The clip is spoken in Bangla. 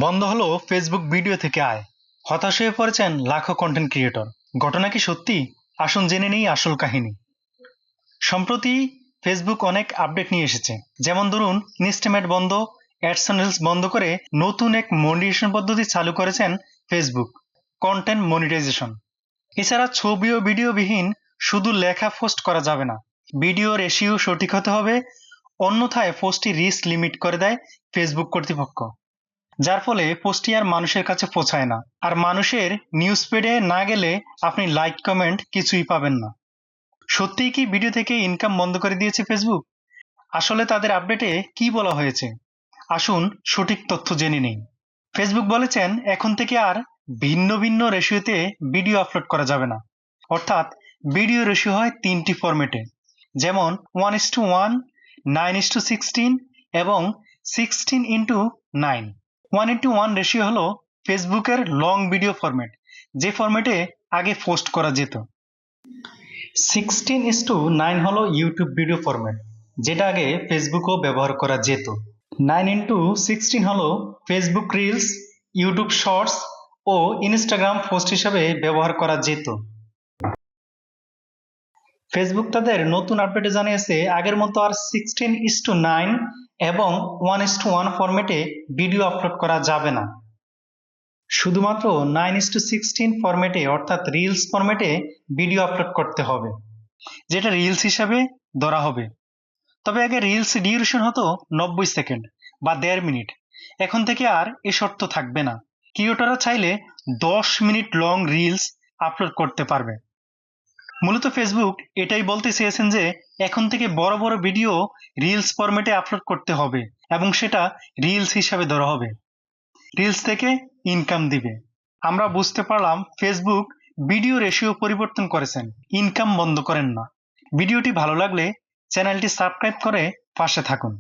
বন্ধ হলো ফেসবুক ভিডিও থেকে আয়। হতাশ হয়ে পড়েছেন লাখো কন্টেন্ট ক্রিয়েটর। ঘটনা কি সত্যি? আসুন জেনে নেই আসল কাহিনী। সম্প্রতি ফেসবুক অনেক আপডেট নিয়ে এসেছে। যেমন ধরুন, ইনস্টামেট বন্ধ, অ্যাডসেন্স বন্ধ করে নতুন এক মনিটাইজেশন পদ্ধতি চালু করেছেন ফেসবুক, কন্টেন্ট মনিটাইজেশন। এছাড়া ছবি ও ভিডিও বিহীন শুধু লেখা পোস্ট করা যাবে না, ভিডিও রেশিও সঠিক হতে হবে, অন্যথায় পোস্টটি রিস্ক লিমিট করে দেয় ফেসবুক কর্তৃপক্ষ, যার ফলে পোস্টটি আর মানুষের কাছে পৌঁছায় না। আর মানুষের নিউজ ফিডে না গেলে আপনি লাইক কমেন্ট কিছুই পাবেন না। সত্যিই কি ভিডিও থেকে ইনকাম বন্ধ করে দিয়েছে ফেসবুক? আসলে তাদের আপডেটে কি বলা হয়েছে? আসুন সঠিক তথ্য জেনে নেই। ফেসবুক বলেছেন এখন থেকে আর ভিন্ন ভিন্ন রেশিওতে ভিডিও আপলোড করা যাবে না। অর্থাৎ ভিডিও রেশিও হয় 3টি ফরম্যাটে, যেমন 1:1, 9:16 এবং 16:9। 1:1 রেশিও হলো ফেসবুকের লং ভিডিও ফরম্যাট, যে ফরম্যাটে আগে পোস্ট করা যেত। 16:9 হলো ইউটিউব ভিডিও ফরম্যাট, যেটা আগে ফেসবুকও ব্যবহার করা যেত। 9:16 হলো ফেসবুক রিলস, ইউটিউব শর্টস ও ইনস্টাগ্রাম পোস্ট হিসাবে ব্যবহার করা যেত। ফেসবুক তাদের নতুন আপডেটে জানিয়েছে আগের মতো আর 16:9 এবং 1:1 ফরম্যাটে ভিডিও আপলোড করা যাবে না। শুধুমাত্র 9:16 ফরম্যাটে অর্থাৎ রিলস ফরম্যাটে ভিডিও আপলোড করতে হবে, যেটা রিলস হিসাবে ধরা হবে। তবে আগে রিলস ডিউরেশন হতো 90 সেকেন্ড বা 1.5 মিনিট। এখন থেকে আর এ শর্ত থাকবে না। ক্রিয়েটররা চাইলে 10 মিনিট লং রিলস আপলোড করতে পারবে। মূলত ফেসবুক এটাই বলতে চেয়েছেন যে এখন থেকে বড় বড় ভিডিও রিলস ফরম্যাটে আপলোড করতে হবে এবং সেটা রিলস হিসাবে ধরা হবে, রিলস থেকে ইনকাম দিবে। আমরা বুঝতে পারলাম ফেসবুক ভিডিও রেশিও পরিবর্তন করেছেন, ইনকাম বন্ধ করেন না। ভিডিওটি ভালো লাগলে চ্যানেলটি সাবস্ক্রাইব করে পাশে থাকুন।